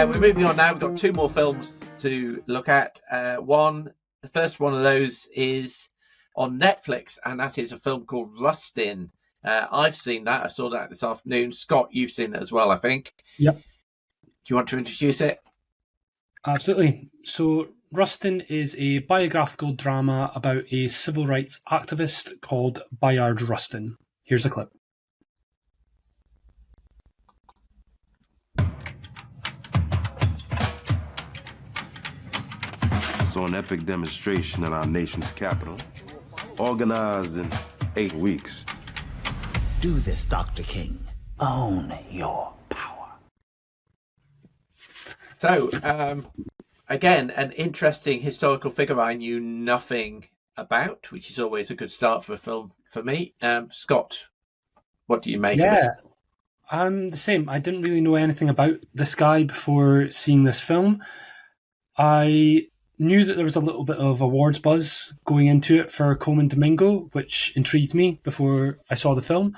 We're moving on now. We've got two more films to look at. The first one of those is on Netflix, and that is a film called Rustin. I've seen that. I saw that this afternoon. Scott, you've seen it as well, I think. Yep. Do you want to introduce it? Absolutely. So Rustin is a biographical drama about a civil rights activist called Bayard Rustin. Here's a clip. Saw an epic demonstration in our nation's capital, organized in 8 weeks. Do this, Dr. King. Own your power. So, again, an interesting historical figure I knew nothing about, which is always a good start for a film for me. Scott, what do you make of it? I'm the same. I didn't really know anything about this guy before seeing this film. I knew that there was a little bit of awards buzz going into it for Coleman Domingo, which intrigued me before I saw the film,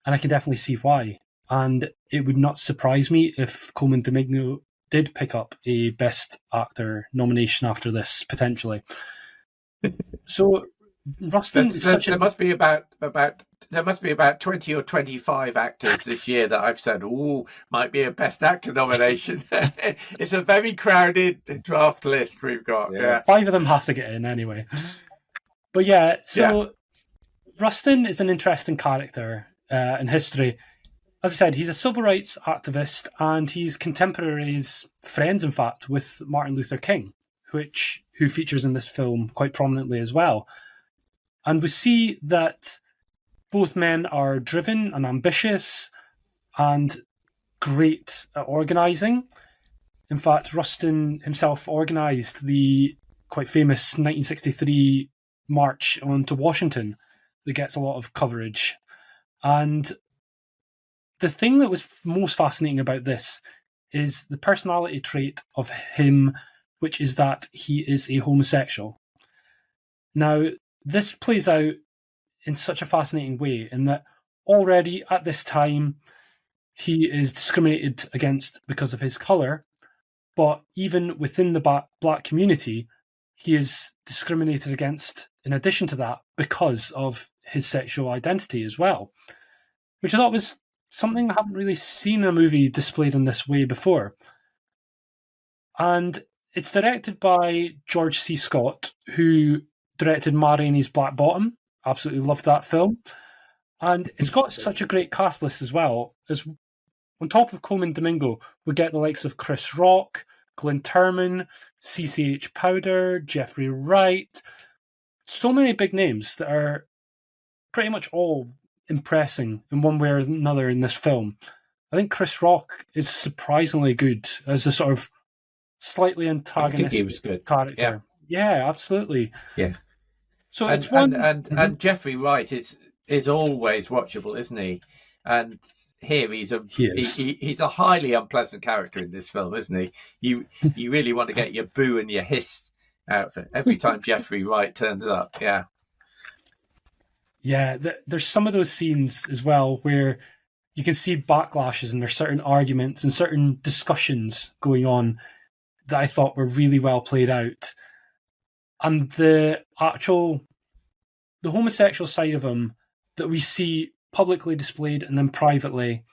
and I can definitely see why. And it would not surprise me if Coleman Domingo did pick up a Best Actor nomination after this, potentially. So Rustin there must be about 20 or 25 actors this year that I've said, might be a Best Actor nomination. It's a very crowded draft list we've got. Yeah. 5 of them have to get in anyway. But Rustin is an interesting character in history. As I said, he's a civil rights activist, and he's contemporaries, friends in fact, with Martin Luther King, who features in this film quite prominently as well. And we see that both men are driven and ambitious and great at organising. In fact, Rustin himself organised the quite famous 1963 march onto Washington that gets a lot of coverage. And the thing that was most fascinating about this is the personality trait of him, which is that he is a homosexual. Now, this plays out in such a fascinating way in that already at this time he is discriminated against because of his colour, but even within the black community he is discriminated against in addition to that because of his sexual identity as well, which I thought was something I haven't really seen in a movie displayed in this way before. And it's directed by George C. Scott, who directed Ma Rainey's Black Bottom. Absolutely loved that film. And it's got such a great cast list as well. As on top of Coleman Domingo, we get the likes of Chris Rock, Glyn Turman, CCH Powder, Jeffrey Wright. So many big names that are pretty much all impressing in one way or another in this film. I think Chris Rock is surprisingly good as a sort of slightly antagonistic character. Yeah, absolutely. Yeah. So and, it's one, and Jeffrey Wright is always watchable, isn't he? And here he's a highly unpleasant character in this film, isn't he? You really want to get your boo and your hiss out for every time Jeffrey Wright turns up. Yeah. Yeah, there's some of those scenes as well where you can see backlashes and there's certain arguments and certain discussions going on that I thought were really well played out. And the homosexual side of him that we see publicly displayed and then privately,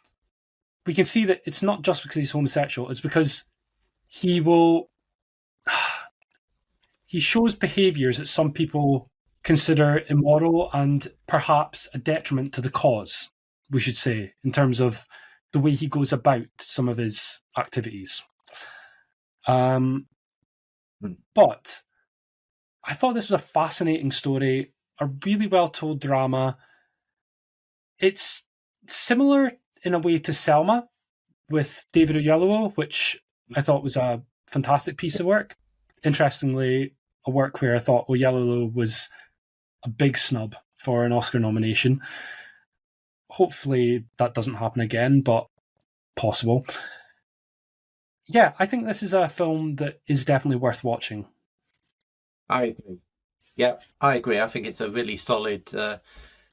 we can see that it's not just because he's homosexual, it's because he shows behaviours that some people consider immoral and perhaps a detriment to the cause, we should say, in terms of the way he goes about some of his activities. But I thought this was a fascinating story, a really well-told drama. It's similar in a way to Selma with David Oyelowo, which I thought was a fantastic piece of work. Interestingly, a work where I thought Oyelowo was a big snub for an Oscar nomination. Hopefully that doesn't happen again, but possible. Yeah, I think this is a film that is definitely worth watching. I agree. Yeah, I agree. I think it's a really solid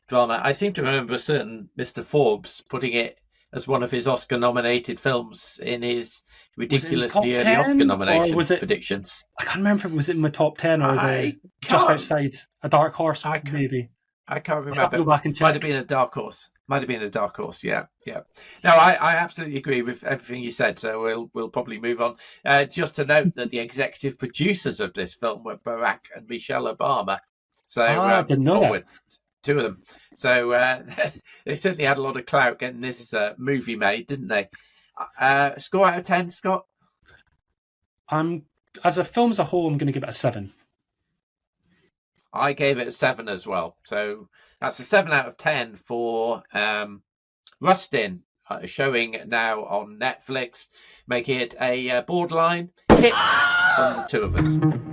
drama. I seem to remember a certain Mr. Forbes putting it as one of his Oscar-nominated films in his ridiculously early 10, Oscar nomination was it, predictions. I can't remember if it was in my top 10 or just outside a dark horse, maybe. I can't remember. Go back and check. Might have been a dark horse. Yeah. No, I absolutely agree with everything you said. So we'll probably move on. Just to note that the executive producers of this film were Barack and Michelle Obama. So I didn't know that. Two of them. So they certainly had a lot of clout getting this movie made, didn't they? Score out of 10, Scott? As a film as a whole, I'm going to give it a 7. I gave it a 7 as well. So that's a 7 out of 10 for Rustin, showing now on Netflix, making it a borderline hit from the two of us.